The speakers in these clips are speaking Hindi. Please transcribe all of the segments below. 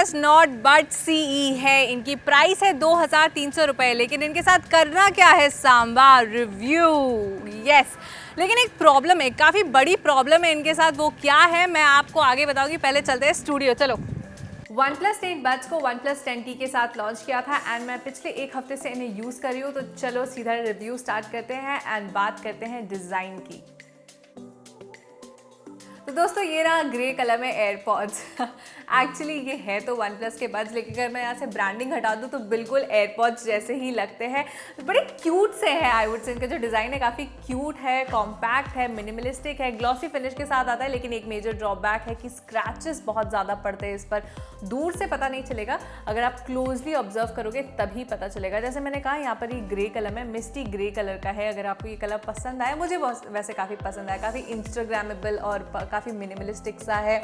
OnePlus Nord Buds CE है। इनकी प्राइस है 2300 रुपये, लेकिन इनके साथ करना क्या है, सांबा रिव्यू। यस, लेकिन एक प्रॉब्लम है, काफ़ी बड़ी प्रॉब्लम है इनके साथ। वो क्या है मैं आपको आगे बताऊंगी, पहले चलते हैं स्टूडियो। चलो। OnePlus 10 Buds को OnePlus 10T के साथ लॉन्च किया था एंड मैं पिछले एक हफ्ते से इन्हें यूज़ कर रही हूँ। तो चलो सीधा रिव्यू स्टार्ट करते हैं एंड बात करते हैं डिज़ाइन की। तो दोस्तों ये रहा ग्रे कलर में एयरपॉड्स। एक्चुअली ये है तो OnePlus के बड्स, लेकिन अगर मैं यहाँ से ब्रांडिंग हटा दूँ तो बिल्कुल एयरपॉड्स जैसे ही लगते हैं। बड़े क्यूट से हैं, आई वुड से। इनका जो डिज़ाइन है काफ़ी क्यूट है, कॉम्पैक्ट है, मिनिमलिस्टिक है, ग्लॉसी फिनिश के साथ आता है। लेकिन एक मेजर ड्रॉबैक है कि स्क्रैचेस बहुत ज़्यादा पड़ते हैं इस पर। दूर से पता नहीं चलेगा, अगर आप क्लोजली ऑब्जर्व करोगे तभी पता चलेगा। जैसे मैंने कहा यहाँ पर ये ग्रे कलर में, मिस्टी ग्रे कलर का है। अगर आपको ये कलर पसंद आया, मुझे वैसे काफ़ी पसंद आया, काफ़ी इंस्टाग्रामेबल और काफ़ी मिनिमलिस्टिक सा है।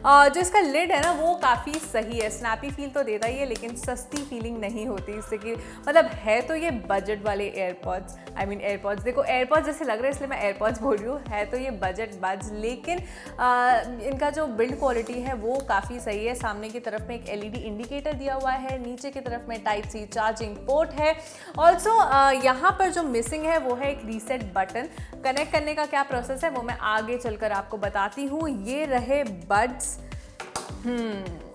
जो इसका लिड है ना वो काफ़ी सही है, स्नैपी फील तो देता ही है, लेकिन सस्ती फीलिंग नहीं होती इससे। कि मतलब है तो ये बजट वाले एयरपॉड्स, आई मीन एयरपॉड्स, देखो एयरपॉड्स जैसे लग रहे हैं इसलिए मैं एयरपॉड्स बोल रही हूँ। है तो ये बजट बड्स, लेकिन इनका जो बिल्ड क्वालिटी है वो काफ़ी सही है। सामने की तरफ में एक LED इंडिकेटर दिया हुआ है, नीचे की तरफ में टाइप C चार्जिंग पोर्ट है। ऑल्सो यहाँ पर जो मिसिंग है वो है एक रीसेट बटन। कनेक्ट करने का क्या प्रोसेस है वो मैं आगे चलकर आपको बताती हूँ। ये रहे बड्स,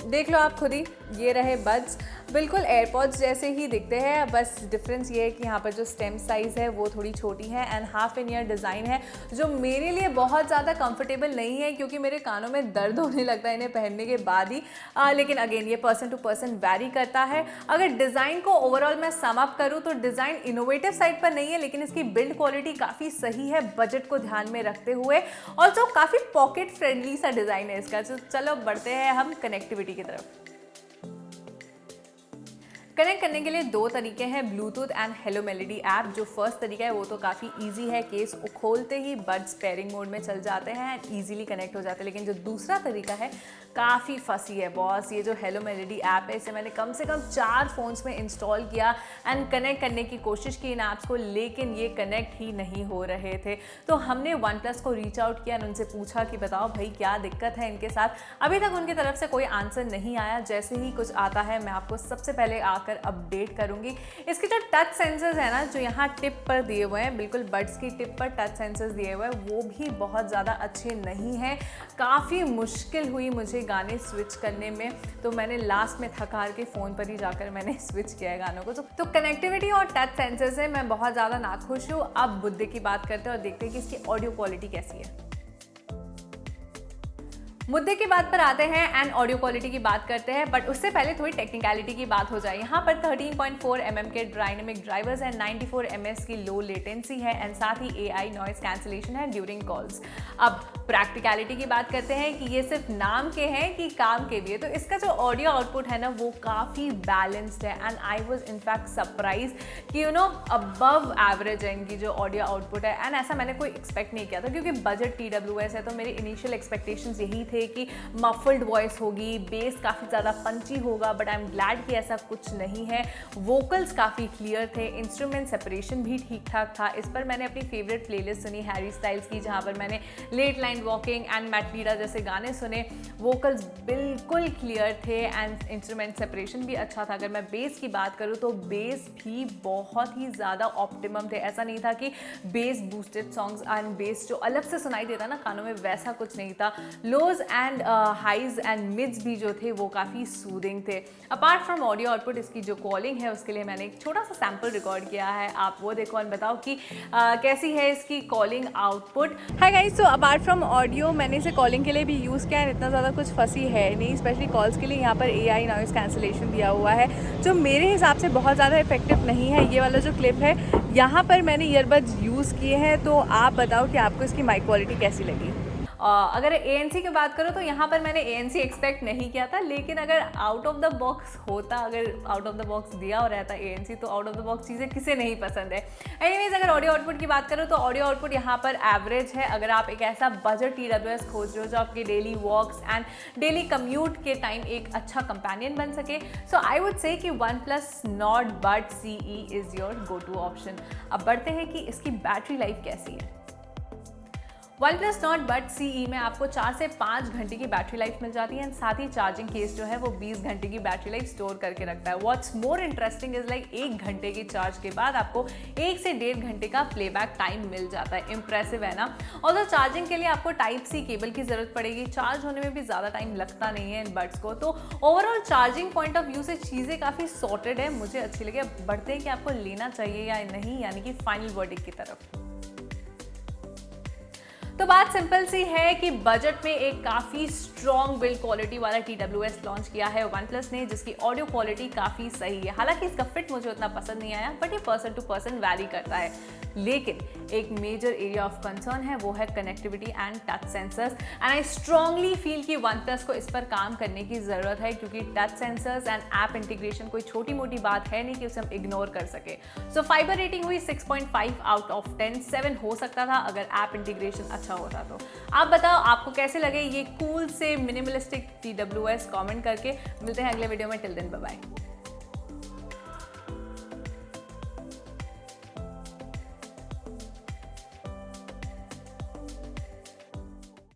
देख लो आप खुद ही, ये रहे बड्स। बिल्कुल एयरपॉड्स जैसे ही दिखते हैं, बस डिफरेंस ये है कि यहाँ पर जो स्टेम साइज़ है वो थोड़ी छोटी है and half in year design है, जो मेरे लिए बहुत ज़्यादा कंफर्टेबल नहीं है क्योंकि मेरे कानों में दर्द होने लगता है इन्हें पहनने के बाद ही। लेकिन अगेन ये पर्सन टू पर्सन वैरी करता है। अगर डिज़ाइन को ओवरऑल मैं सम अप करूँ तो डिज़ाइन इनोवेटिव साइड पर नहीं है, लेकिन इसकी बिल्ड क्वालिटी काफ़ी सही है बजट को ध्यान में रखते हुए। ऑल्सो काफ़ी पॉकेट फ्रेंडली सा डिज़ाइन है इसका। चलो बढ़ते हैं हम कनेक्टिविटी की तरफ। कनेक्ट करने के लिए दो तरीके हैं, Bluetooth and hello melody app. जो फर्स्ट तरीका है वो तो काफ़ी इजी है, केस खोलते ही बड्स पेयरिंग मोड में चल जाते हैं एंड ईजिली कनेक्ट हो जाते हैं। लेकिन जो दूसरा तरीका है काफ़ी फसी है बॉस। ये जो हेलो मेलोडी ऐप है इसे मैंने कम से कम 4 फ़ोन्स में इंस्टॉल किया एंड कनेक्ट करने की कोशिश की इन ऐप्स को, लेकिन ये कनेक्ट ही नहीं हो रहे थे। तो हमने OnePlus को रीच आउट किया और उनसे पूछा कि बताओ भाई क्या दिक्कत है इनके साथ। अभी तक उनकी तरफ से कोई आंसर नहीं आया। जैसे ही कुछ आता है मैं आपको सबसे पहले आकर अपडेट करूंगी। इसके जो टच सेंसर्स है ना, जो यहाँ टिप पर दिए हुए हैं, बिल्कुल बड्स की टिप पर टच सेंसर्स दिए हुए हैं, वो भी बहुत ज़्यादा अच्छे नहीं हैं। काफ़ी मुश्किल हुई मुझे गाने स्विच करने में, तो मैंने लास्ट में थक हार के फ़ोन पर ही जाकर मैंने स्विच किया है गानों को। तो कनेक्टिविटी और टच सेंसर से मैं बहुत ज़्यादा नाखुश हूँ। अब मुद्दे की बात करते हैं और देखते हैं कि इसकी ऑडियो क्वालिटी कैसी है। मुद्दे की बात पर आते हैं एंड ऑडियो क्वालिटी की बात करते हैं, बट उससे पहले थोड़ी टेक्निकलिटी की बात हो जाए। यहाँ पर 13.4 mm के डायनेमिक ड्राइवर्स हैं, 94 ms की लो लेटेंसी है एंड साथ ही AI नॉइस कैंसिलेशन है ड्यूरिंग कॉल्स। अब प्रैक्टिकलिटी की बात करते हैं कि ये सिर्फ नाम के हैं कि काम के भी है। तो इसका जो ऑडियो आउटपुट है ना वो काफ़ी बैलेंस्ड है and I was in fact surprise कि अबव एवरेज है इनकी जो ऑडियो आउटपुट है। एंड ऐसा मैंने कोई एक्सपेक्ट नहीं किया था क्योंकि बजट TWS है, तो मेरे इनिशियल एक्सपेक्टेशंस यही थे कि मफल्ड वॉइस होगी, बेस काफ़ी ज़्यादा पंची होगा, बट आई एम ग्लैड कि ऐसा कुछ नहीं है। वोकल्स काफ़ी क्लियर थे, इंस्ट्रूमेंट सेपरेशन भी ठीक ठाक था। इस पर मैंने अपनी फेवरेट प्लेलिस्ट सुनी हैरी स्टाइल्स की, जहाँ पर मैंने late night walking and Matilda जैसे गाने सुने। वोकल्स बिल्कुल क्लियर थे एंड इंस्ट्रूमेंट सेपरेशन भी अच्छा था। अगर मैं बेस की बात करूँ तो बेस भी बहुत ही ज़्यादा ऑप्टिमम थे। ऐसा नहीं था कि base boosted songs and base जो अलग से सुनाई देता ना कानों में, वैसा कुछ नहीं था। लोज एंड हाइज एंड मिड्स भी जो थे वो काफ़ी सूदिंग थे। अपार्ट फ्रॉम ऑडियो आउटपुट, इसकी जो कॉलिंग है उसके लिए मैंने एक छोटा सा सैम्पल रिकॉर्ड किया है, आप वो देखो और बताओ कि कैसी है इसकी calling output. Hi guys, so apart from audio मैंने इसे कॉलिंग के लिए भी यूज़ किया है। इतना ज़्यादा कुछ फंसी है नहीं, स्पेशली कॉल्स के लिए यहाँ पर AI नॉइस कैंसिलेशन दिया हुआ है जो मेरे हिसाब से बहुत ज़्यादा इफेक्टिव नहीं है। ये वाला जो क्लिप है यहाँ पर मैंने ईयरबड्स यूज़ किए हैं, तो आप बताओ कि आपको इसकी माइक क्वालिटी कैसी लगी। अगर ANC की बात करो तो यहाँ पर मैंने ANC एक्सपेक्ट नहीं किया था, लेकिन अगर आउट ऑफ द बॉक्स होता, अगर आउट ऑफ द बॉक्स दिया हो रहता ANC, तो आउट ऑफ द बॉक्स चीज़ें किसे नहीं पसंद है। एनीवेज, अगर ऑडियो आउटपुट की बात करो तो ऑडियो आउटपुट यहाँ पर एवरेज है। अगर आप एक ऐसा बजट TWS खोज रहे हो जो आपके daily walks and daily commute के टाइम एक अच्छा कंपेनियन बन सके, सो आई वुड से कि OnePlus Nord Buds CE is your go to option. अब बढ़ते हैं कि इसकी बैटरी लाइफ कैसी है। OnePlus Nord Bud CE में आपको 4 से 5 घंटे की बैटरी लाइफ मिल जाती है एंड साथ ही चार्जिंग केस जो है वो 20 घंटे की बैटरी लाइफ स्टोर करके रखता है। What's more interesting is like 1 घंटे की चार्ज के बाद आपको 1 से 1.5 घंटे का प्लेबैक टाइम मिल जाता है। इंप्रेसिव है ना। और तो चार्जिंग के लिए आपको टाइप सी केबल की जरूरत पड़ेगी, चार्ज होने में भी ज़्यादा टाइम लगता नहीं है इन बड्स को। तो overall charging point of view से चीज़ें काफ़ी सॉर्टेड है, मुझे अच्छी लगी। अब बढ़ते हैं कि आपको लेना चाहिए या नहीं, यानी कि फाइनल वर्डिक्ट की तरफ। तो बात सिंपल सी है कि बजट में एक काफ़ी स्ट्रॉन्ग बिल्ड क्वालिटी वाला TWS लॉन्च किया है OnePlus ने, जिसकी ऑडियो क्वालिटी काफ़ी सही है। हालांकि इसका फिट मुझे उतना पसंद नहीं आया, बट ये पर्सन टू पर्सन वैरी करता है। लेकिन एक मेजर एरिया ऑफ कंसर्न है, वो है connectivity and touch sensors. And I strongly feel कि OnePlus को इस पर काम करने की ज़रूरत है, क्योंकि touch sensors and app integration कोई छोटी मोटी बात है नहीं कि उसे हम इग्नोर कर सके। सो फाइबर रेटिंग हुई 6.5 आउट ऑफ 10, 7 हो सकता था अगर ऐप इंटीग्रेशन अच्छा होता तो। आप बताओ आपको कैसे लगे ये कूल से मिनिमलिस्टिक TWS, कमेंट करके। मिलते हैं अगले वीडियो में, टिल देन बाय बाय।